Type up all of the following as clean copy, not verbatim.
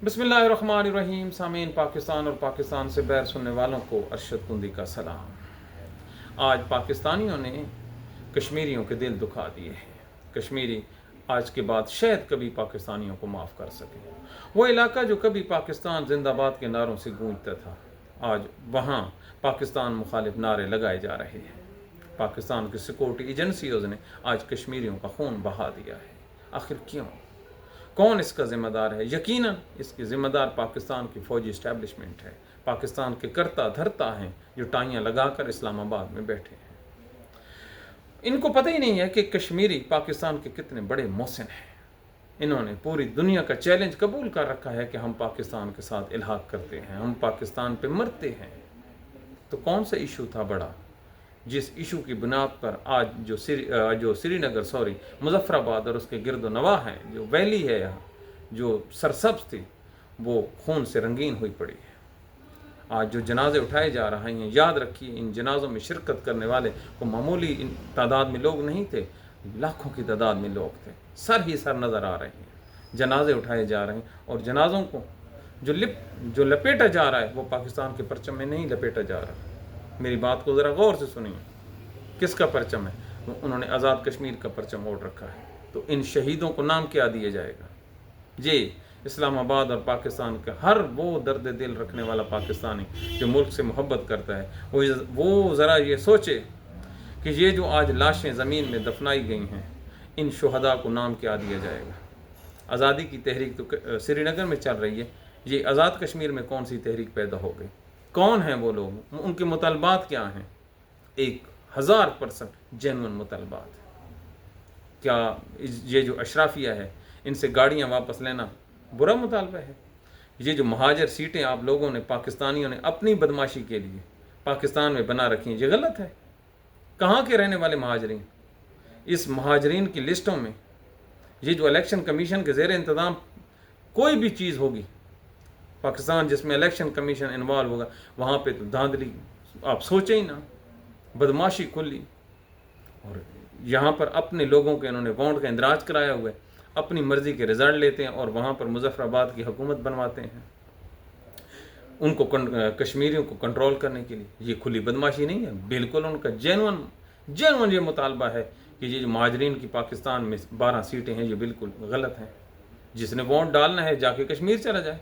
बिस्मिल्लाहिर्रहमानिर्रहीम। सामीन पाकिस्तान और पाकिस्तान से बैर सुनने वालों को अरशद कुंदी का सलाम। आज पाकिस्तानियों ने कश्मीरियों के दिल दुखा दिए हैं। कश्मीरी आज के बाद शायद कभी पाकिस्तानियों को माफ़ कर सके। वो इलाका जो कभी पाकिस्तान जिंदाबाद के नारों से गूंजता था, आज वहाँ पाकिस्तान मुखालिफ नारे लगाए जा रहे हैं। पाकिस्तान की सिक्योरिटी एजेंसीज़ ने आज कश्मीरियों का खून बहा दिया है। आखिर क्यों? कौन इसका ज़िम्मेदार है? यकीनन इसकी ज़िम्मेदार पाकिस्तान की फ़ौजी इस्टेब्लिशमेंट है। पाकिस्तान के करता धरता हैं जो टाइयाँ लगाकर इस्लामाबाद में बैठे हैं। इनको पता ही नहीं है कि कश्मीरी पाकिस्तान के कितने बड़े मोहसिन हैं। इन्होंने पूरी दुनिया का चैलेंज कबूल कर रखा है कि हम पाकिस्तान के साथ इल्हाक करते हैं, हम पाकिस्तान पे मरते हैं। तो कौन सा इशू था बड़ा जिस इशू की बुनियाद पर आज जो श्रीनगर मुजफ्फराबाद और उसके गिरदो नवाह हैं, जो वैली है यहाँ जो सरसब्ज थी, वो खून से रंगीन हुई पड़ी है। आज जो जनाजे उठाए जा रहे हैं, याद रखिए इन जनाजों में शिरकत करने वाले को मामूली तादाद में लोग नहीं थे, लाखों की तादाद में लोग थे। सर ही सर नज़र आ रहे हैं, जनाजे उठाए जा रहे हैं और जनाजों को जो लपेटा जा रहा है वो पाकिस्तान के परचम में नहीं लपेटा जा रहा। मेरी बात को ज़रा गौर से सुनिए। किसका परचम है? उन्होंने आज़ाद कश्मीर का परचम ओढ़ रखा है। तो इन शहीदों को नाम क्या दिया जाएगा? ये इस्लामाबाद और पाकिस्तान का हर वो दर्द दिल रखने वाला पाकिस्तानी जो मुल्क से मोहब्बत करता है, वो ज़रा ये सोचे कि ये जो आज लाशें ज़मीन में दफनाई गई हैं, इन शुहदा को नाम क्या दिया जाएगा? आज़ादी की तहरीक तो श्रीनगर में चल रही है, ये आज़ाद कश्मीर में कौन सी तहरीक पैदा हो गई? कौन हैं वो लोग? उनके मुतालबात क्या हैं? 1000% जेन्युइन मुतालबात। क्या ये जो अशराफिया है, इनसे गाड़ियाँ वापस लेना बुरा मुतालबा है? ये जो महाजर सीटें आप लोगों ने, पाकिस्तानियों ने अपनी बदमाशी के लिए पाकिस्तान में बना रखी हैं, ये गलत है। कहाँ के रहने वाले महाजरीन? इस महाजरीन की लिस्टों में ये जो इलेक्शन कमीशन के ज़ेर इंतज़ाम कोई भी चीज़ होगी, पाकिस्तान जिसमें इलेक्शन कमीशन इन्वॉल्व होगा, वहाँ पे तो धांधली आप सोचे ही ना, बदमाशी खुली। और यहाँ पर अपने लोगों के इन्होंने वोट का इंदराज कराया हुआ है, अपनी मर्ज़ी के रिज़ल्ट लेते हैं और वहाँ पर मुजफ्फराबाद की हुकूमत बनवाते हैं उनको कश्मीरियों को कंट्रोल करने के लिए। ये खुली बदमाशी नहीं है, बिल्कुल उनका जेन्युइन ये मुतालबा है कि ये जो महाजरीन की पाकिस्तान में 12 सीटें हैं, ये बिल्कुल गलत हैं। जिसने वोट डालना है जाके कश्मीर चला जाए।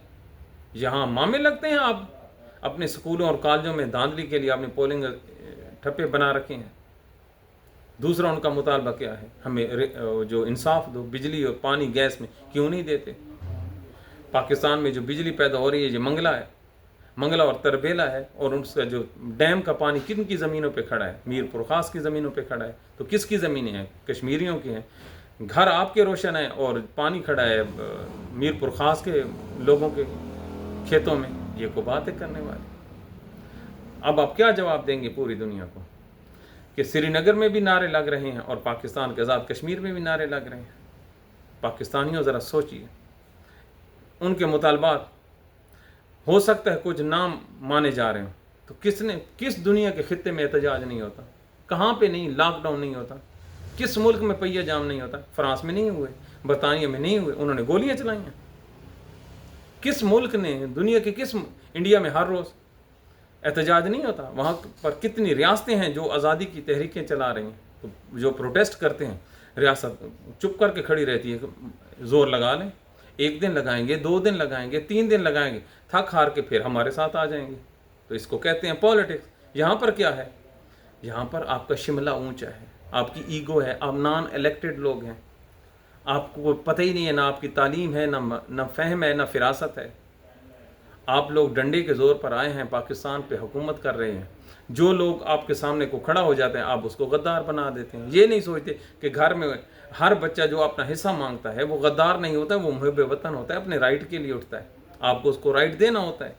यहाँ मामले लगते हैं, आप अपने स्कूलों और कॉलेजों में धांधली के लिए आपने पोलिंग ठप्पे बना रखे हैं। दूसरा उनका मुतालबा क्या है? हमें जो इंसाफ दो, बिजली और पानी गैस में क्यों नहीं देते? पाकिस्तान में जो बिजली पैदा हो रही है, ये मंगला और तरबेला है, और उसका जो डैम का पानी किन की ज़मीनों पे खड़ा है? मीरपुर ख़ास की ज़मीनों पे खड़ा है। तो किसकी ज़मीनें हैं? कश्मीरियों की हैं। घर आपके रोशन है और पानी खड़ा है मीरपुर ख़ास के लोगों के खेतों में। ये को बातें करने वाली। अब आप क्या जवाब देंगे पूरी दुनिया को कि श्रीनगर में भी नारे लग रहे हैं और पाकिस्तान के आज़ाद कश्मीर में भी नारे लग रहे हैं? पाकिस्तानियों ज़रा सोचिए, उनके मुतालबात हो सकता है कुछ नाम माने जा रहे हो, तो किस दुनिया के खित्ते में एहतजाज नहीं होता? कहाँ पे नहीं लॉकडाउन नहीं होता? किस मुल्क में पहिया जाम नहीं होता? फ्रांस में नहीं हुए, बरतानिया में नहीं हुए, उन्होंने गोलियाँ चलाई हैं। किस मुल्क ने, दुनिया के किस, इंडिया में हर रोज़ एहतजाज नहीं होता? वहाँ पर कितनी रियासतें हैं जो आज़ादी की तहरीकें चला रही हैं, तो जो प्रोटेस्ट करते हैं, रियासत चुप करके खड़ी रहती है। ज़ोर लगा लें, 1 दिन लगाएंगे, 2 दिन लगाएंगे, 3 दिन लगाएंगे, थक हार के फिर हमारे साथ आ जाएंगे। तो इसको कहते हैं पॉलिटिक्स। यहाँ पर क्या है? यहाँ पर आपका शिमला ऊंचा है, आपकी ईगो है, आप नॉन इलेक्टेड लोग हैं, आपको पता ही नहीं है, ना आपकी तालीम है, ना फ़हम है, ना फिरासत है। आप लोग डंडे के ज़ोर पर आए हैं, पाकिस्तान पे हुकूमत कर रहे हैं। जो लोग आपके सामने को खड़ा हो जाते हैं, आप उसको गद्दार बना देते हैं। ये नहीं सोचते कि घर में हर बच्चा जो अपना हिस्सा मांगता है वो गद्दार नहीं होता, वो मुहिब वतन होता है, अपने राइट के लिए उठता है। आपको उसको राइट देना होता है।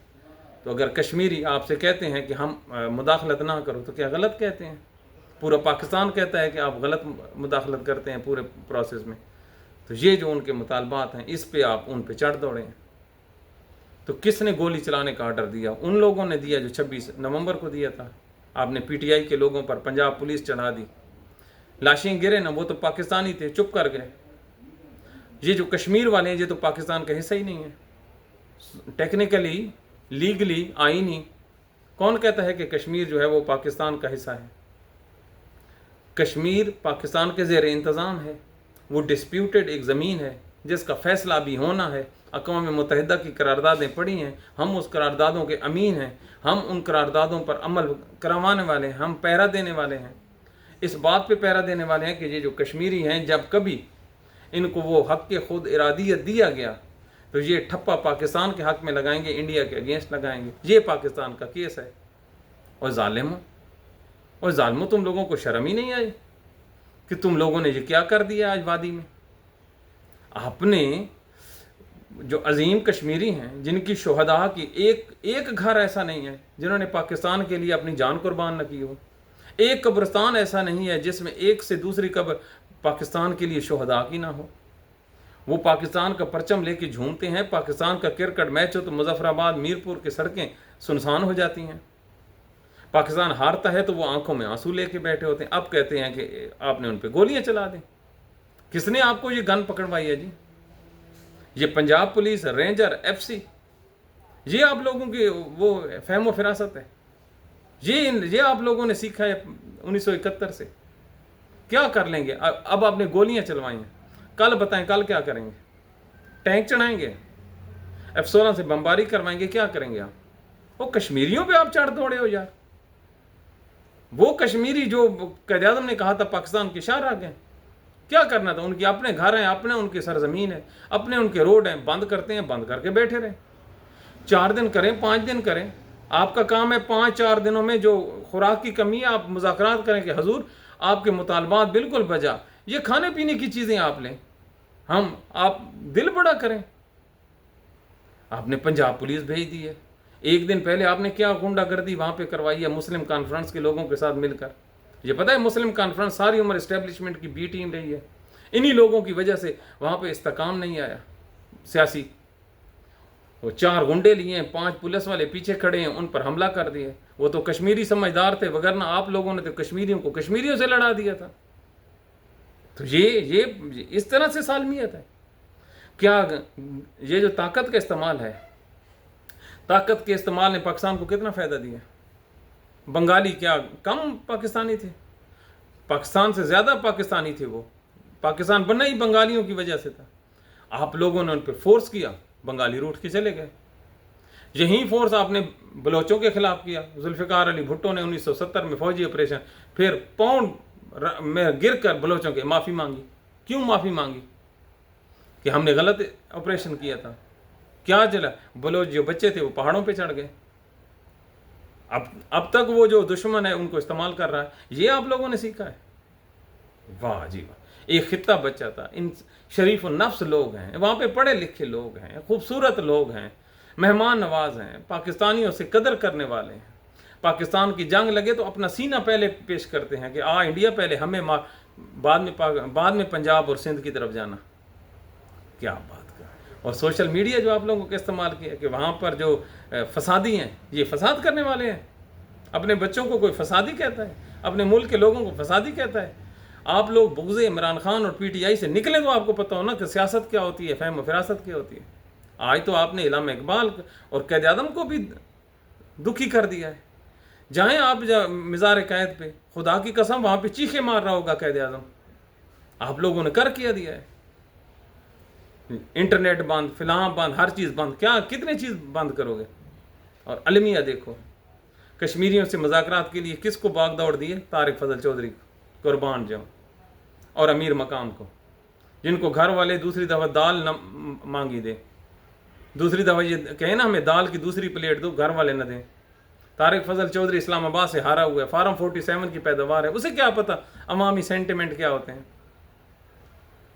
तो अगर कश्मीरी आपसे कहते हैं कि हम मुदाखलत ना करो, तो क्या गलत कहते हैं? पूरा पाकिस्तान कहता है कि आप गलत मुदाखलत करते हैं पूरे प्रोसेस में। तो ये जो उनके मुतालबात हैं, इस पे आप उन पे चढ़ दौड़े हैं। तो किसने गोली चलाने का आर्डर दिया? उन लोगों ने दिया जो 26 नवंबर को दिया था। आपने पीटीआई के लोगों पर पंजाब पुलिस चढ़ा दी, लाशें गिरे ना, वो तो पाकिस्तानी थे, चुप कर गए। ये जो कश्मीर वाले हैं, ये तो पाकिस्तान का हिस्सा ही नहीं है। टेक्निकली, लीगली, आईनी कौन कहता है कि कश्मीर जो है वो पाकिस्तान का हिस्सा है? कश्मीर पाकिस्तान के ज़ेर इंतज़ाम है। वो डिस्प्यूटेड एक ज़मीन है जिसका फ़ैसला भी होना है। अक़वाम मुत्तहिदा की करारदादें पड़ी हैं, हम उस करारदादों के अमीन हैं, हम उन करारदादों पर अमल करवाने वाले हैं, हम पहरा देने वाले हैं। इस बात पे पहरा देने वाले हैं कि ये जो कश्मीरी हैं, जब कभी इनको वो हक़ के ख़ुद इरादियत दिया गया तो ये ठप्पा पाकिस्तान के हक़ में लगाएंगे, इंडिया के अगेंस्ट लगाएंगे। ये पाकिस्तान का केस है। और ज़ालिमों, तुम लोगों को शर्म ही नहीं आई कि तुम लोगों ने ये क्या कर दिया आज वादी में? आपने जो अजीम कश्मीरी हैं, जिनकी शुहदा की एक घर ऐसा नहीं है जिन्होंने पाकिस्तान के लिए अपनी जान कुर्बान न की हो। एक कब्रिस्तान ऐसा नहीं है जिसमें एक से दूसरी कब्र पाकिस्तान के लिए शुहदा की ना हो। वो पाकिस्तान का परचम लेके झूमते हैं। पाकिस्तान का क्रिकेट मैच हो तो मुजफ्फराबाद, मीरपुर की सड़कें सुनसान हो जाती हैं। पाकिस्तान हारता है तो वो आंखों में आंसू लेके बैठे होते हैं। अब कहते हैं कि आपने उन पे गोलियां चला दें। किसने आपको ये गन पकड़वाई है जी? ये पंजाब पुलिस, रेंजर, एफसी, ये आप लोगों की वो फहमो फिरासत है। ये आप लोगों ने सीखा है 1971 से। क्या कर लेंगे? अब आपने गोलियां चलवाई हैं, कल बताएं कल क्या करेंगे? टैंक चढ़ाएंगे, F-16 से बमबारी करवाएंगे, क्या करेंगे आप? वो कश्मीरियों पे आप चढ़ दौड़े हो यार। वो कश्मीरी जो क़ायद-ए-आज़म ने कहा था पाकिस्तान के शाह आ गए, क्या करना था? उनके अपने घर हैं, अपने उनकी सरजमीन है, अपने उनके रोड हैं, बंद करते हैं, बंद करके बैठे रहें। 4 दिन करें, 5 दिन करें, आपका काम है 5-4 दिनों में जो खुराक की कमी है आप मुज़ाकरात करें कि हजूर आपके मुतालबात बिल्कुल बजा, ये खाने पीने की चीज़ें आप लें, आप दिल बड़ा करें। आपने पंजाब पुलिस भेज दी है। एक दिन पहले आपने क्या गुंडागर्दी वहाँ पे करवाई है मुस्लिम कॉन्फ्रेंस के लोगों के साथ मिलकर। ये पता है मुस्लिम कॉन्फ्रेंस सारी उम्र इस्टेब्लिशमेंट की बी टीम रही है। इन्हीं लोगों की वजह से वहाँ पे इस्तेकाम नहीं आया सियासी। वो 4 गुंडे लिए हैं, 5 पुलिस वाले पीछे खड़े हैं, उन पर हमला कर दिए। वो तो कश्मीरी समझदार थे, वगरना आप लोगों ने तो कश्मीरियों को कश्मीरियों से लड़ा दिया था। तो ये इस तरह से सालमियत है क्या? ये जो ताकत का इस्तेमाल है, ताकत के इस्तेमाल ने पाकिस्तान को कितना फ़ायदा दिया? बंगाली क्या कम पाकिस्तानी थे? पाकिस्तान से ज़्यादा पाकिस्तानी थे वो। पाकिस्तान बना ही बंगालियों की वजह से था। आप लोगों ने उन पर फोर्स किया, बंगाली रूठ के चले गए। यही फोर्स आपने बलोचों के खिलाफ किया। जुल्फ़िकार अली भुट्टो ने 1970 में फौजी ऑपरेशन, फिर पौंड में गिर कर बलोचों के माफ़ी मांगी। क्यों माफ़ी मांगी? कि हमने गलत ऑपरेशन किया था। क्या चला? बलोच जो बच्चे थे वो पहाड़ों पे चढ़ गए। अब तक वो जो दुश्मन है उनको इस्तेमाल कर रहा है। ये आप लोगों ने सीखा है। वाह जी वाह, एक खित्ता बच्चा था। इन शरीफ नफ्स लोग हैं, वहाँ पे पढ़े लिखे लोग हैं, खूबसूरत लोग हैं, मेहमान नवाज हैं, पाकिस्तानियों से कदर करने वाले हैं। पाकिस्तान की जंग लगे तो अपना सीना पहले पेश करते हैं कि इंडिया पहले, हमें बाद में पंजाब और सिंध की तरफ जाना। क्या बात कर। और सोशल मीडिया जो आप लोगों को इस्तेमाल किया कि वहाँ पर जो फसादी हैं, ये फसाद करने वाले हैं। अपने बच्चों को कोई फसादी कहता है, अपने मुल्क के लोगों को फसादी कहता है। आप लोग बुग़्ज़ इमरान खान और PTI से निकले तो आपको पता हो ना कि सियासत क्या होती है, फ़हम फिरासत क्या होती है। आज तो आपने इल्हाम इकबाल और क़ायद-ए-आज़म को भी दुखी कर दिया है। जाएँ आप मज़ार क़ैद पे, खुदा की कसम वहाँ पे चीखे मार रहा होगा क़ायद-ए-आज़म। आप लोगों ने कर किया दिया है। इंटरनेट बंद, फिल्म बंद, हर चीज़ बंद। क्या कितने चीज़ बंद करोगे? और अलमिया देखो, कश्मीरियों से मुज़ाकरात के लिए किसको भाग दौड़ दिए? तारिक फजल चौधरी को कुर्बान जाऊँ, और अमीर मकाम को, जिनको घर वाले दूसरी दफ़ा दाल न मांगी दे, दूसरी दफ़ा ये कहे ना हमें दाल की दूसरी प्लेट दो, घर वाले न दें। तारिक फजल चौधरी इस्लामाबाद से हारा हुआ है, फार्म 47 की पैदावार है, उसे क्या पता अवामी सेंटिमेंट क्या होते हैं।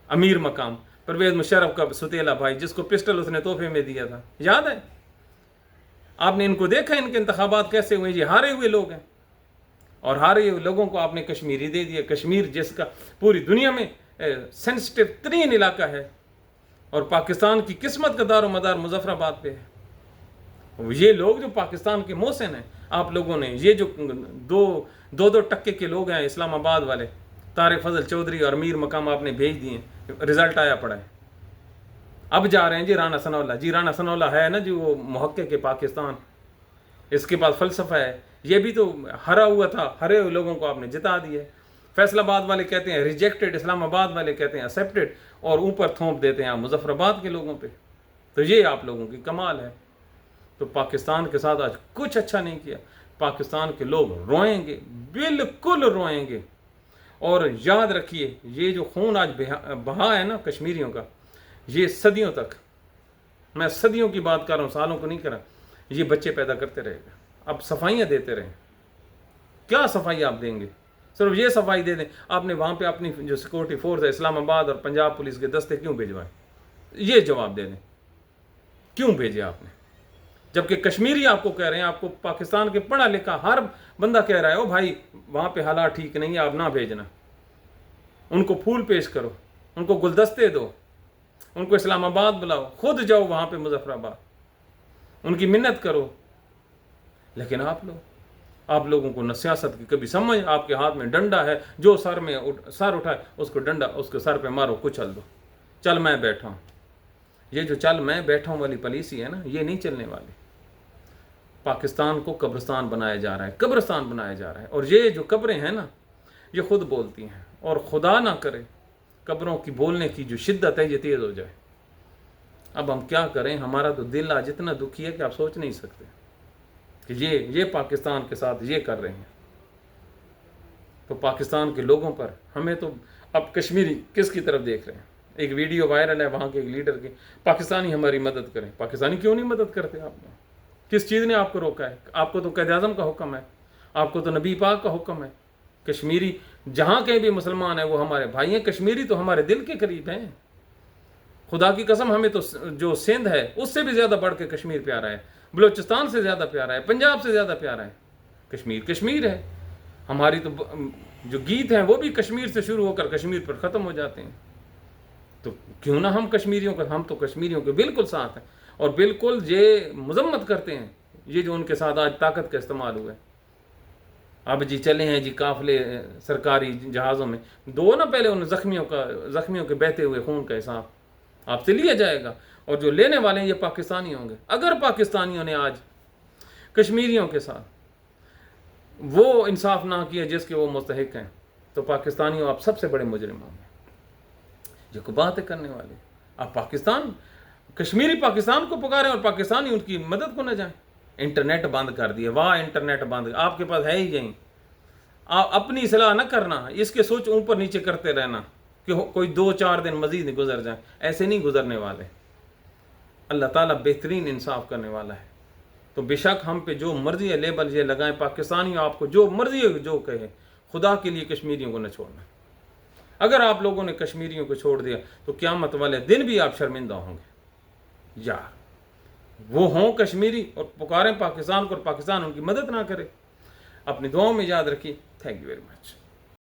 अमीर मकाम परवेज़ मुशर्रफ का सुतेला भाई, जिसको पिस्टल उसने तोहफे में दिया था, याद है? आपने इनको देखा इनके इंतखाबात कैसे हुए? ये हारे हुए लोग हैं, और हारे हुए लोगों को आपने कश्मीरी दे दिया। कश्मीर जिसका पूरी दुनिया में सेंसिटिव तरीन इलाका है, और पाकिस्तान की किस्मत का दारो मदार मुजफ्फराबाद पे है। ये लोग जो पाकिस्तान के मोहसिन हैं, आप लोगों ने ये जो दो टक्के के लोग हैं इस्लामाबाद वाले, तारिक फजल चौधरी और अमीर मकाम आपने भेज दिए, रिजल्ट आया पड़ा है। اب جا رہے ہیں جی رانا ثناءاللہ، جی رانا ثناءاللہ ہے نا جو وہ محقق کے پاکستان، اس کے پاس فلسفہ ہے، یہ بھی تو ہرا ہوا تھا، ہرے ہوئے لوگوں کو آپ نے جتا دیا ہے۔ فیصل آباد والے کہتے ہیں ریجیکٹڈ، اسلام آباد والے کہتے ہیں ایکسیپٹڈ، اور اوپر تھونپ دیتے ہیں آپ مظفر آباد کے لوگوں پہ۔ تو یہ آپ لوگوں کی کمال ہے۔ تو پاکستان کے ساتھ آج کچھ اچھا نہیں کیا، پاکستان کے لوگ روئیں گے، بالکل روئیں گے۔ اور یاد رکھیے یہ جو خون آج بہا ہے نا کشمیریوں کا، یہ صدیوں تک، میں صدیوں کی بات کر رہا ہوں، سالوں کو نہیں کر رہا، یہ بچے پیدا کرتے رہے گا۔ اب صفائیاں دیتے رہیں، کیا صفائی آپ دیں گے؟ صرف یہ صفائی دے دیں۔ آپ نے وہاں پہ اپنی جو سیکورٹی فورس ہے اسلام آباد اور پنجاب پولیس کے دستے کیوں بھیجوائے؟ یہ جواب دے دیں، کیوں بھیجے آپ نے؟ جبکہ کشمیری آپ کو کہہ رہے ہیں، آپ کو پاکستان کے پڑھا لکھا ہر بندہ کہہ رہا ہے او بھائی وہاں پہ حالات ٹھیک نہیں ہے، آپ نہ بھیجنا۔ ان کو پھول پیش کرو، ان کو گلدستے دو، ان کو اسلام آباد بلاؤ، خود جاؤ وہاں پہ مظفر آباد، ان کی منت کرو۔ لیکن آپ لوگوں کو نہ سیاست کی کبھی سمجھ، آپ کے ہاتھ میں ڈنڈا ہے، جو سر اٹھائے اس کو ڈنڈا اس کے سر پہ مارو، کچل دو، چل میں بیٹھا ہوں۔ یہ جو چل میں بیٹھا ہوں والی پالیسی ہے نا، یہ نہیں چلنے والی۔ پاکستان کو قبرستان بنایا جا رہا ہے، قبرستان بنایا جا رہا ہے، اور یہ جو قبریں ہیں نا یہ خود بولتی ہیں، اور خدا نہ کرے قبروں کی بولنے کی جو شدت ہے یہ تیز ہو جائے۔ اب ہم کیا کریں، ہمارا تو دل آج اتنا دکھی ہے کہ آپ سوچ نہیں سکتے کہ یہ پاکستان کے ساتھ یہ کر رہے ہیں۔ تو پاکستان کے لوگوں پر ہمیں تو اب کشمیری کس کی طرف دیکھ رہے ہیں؟ ایک ویڈیو وائرل ہے وہاں کے ایک لیڈر کی، پاکستانی ہماری مدد کریں۔ پاکستانی کیوں نہیں مدد کرتے؟ آپ نے کس چیز نے آپ کو روکا ہے؟ آپ کو تو قائد اعظم کا حکم ہے، آپ کو تو نبی پاک کا حکم ہے۔ کشمیری جہاں کہیں بھی مسلمان ہیں وہ ہمارے بھائی ہیں، کشمیری تو ہمارے دل کے قریب ہیں۔ خدا کی قسم ہمیں تو جو سندھ ہے اس سے بھی زیادہ بڑھ کے کشمیر پیارا ہے، بلوچستان سے زیادہ پیارا ہے، پنجاب سے زیادہ پیارا ہے۔ کشمیر ہے۔ ہماری تو جو گیت ہیں وہ بھی کشمیر سے شروع ہو کر کشمیر پر ختم ہو جاتے ہیں۔ تو کیوں نہ ہم تو کشمیریوں کے بالکل ساتھ ہیں، اور بالکل یہ مذمت کرتے ہیں یہ جو ان کے ساتھ آج طاقت کا استعمال ہوا ہے۔ اب جی چلے ہیں جی قافلے سرکاری جہازوں میں، دو نا پہلے ان زخمیوں کے بہتے ہوئے خون کا حساب آپ سے لیا جائے گا، اور جو لینے والے ہیں یہ پاکستانی ہوں گے۔ اگر پاکستانیوں نے آج کشمیریوں کے ساتھ وہ انصاف نہ کیا جس کے وہ مستحق ہیں، تو پاکستانیوں آپ سب سے بڑے مجرم ہوں گے۔ یہ کو بات ہے کرنے والے، آپ کشمیری پاکستان کو پکاریں اور پاکستانی ان کی مدد کو نہ جائیں۔ انٹرنیٹ بند کر دیے، واہ انٹرنیٹ بند، آپ کے پاس ہے ہی یہیں۔ آپ اپنی اصلاح نہ کرنا، اس کے سوچ اوپر نیچے کرتے رہنا کہ کوئی 2-4 دن مزید گزر جائیں، ایسے نہیں گزرنے والے۔ اللہ تعالیٰ بہترین انصاف کرنے والا ہے۔ تو بے شک ہم پہ جو مرضی ہے لیبل یہ لگائیں، پاکستانی آپ کو جو مرضی ہے جو کہے، خدا کے لیے کشمیریوں کو نہ چھوڑنا۔ اگر آپ لوگوں نے کشمیریوں کو چھوڑ دیا تو قیامت والے دن بھی آپ شرمندہ ہوں گے۔ یار وہ ہوں کشمیری اور پکاریں پاکستان کو، اور پاکستان ان کی مدد نہ کرے۔ اپنی دعاؤں میں یاد رکھیے۔ Thank you very much.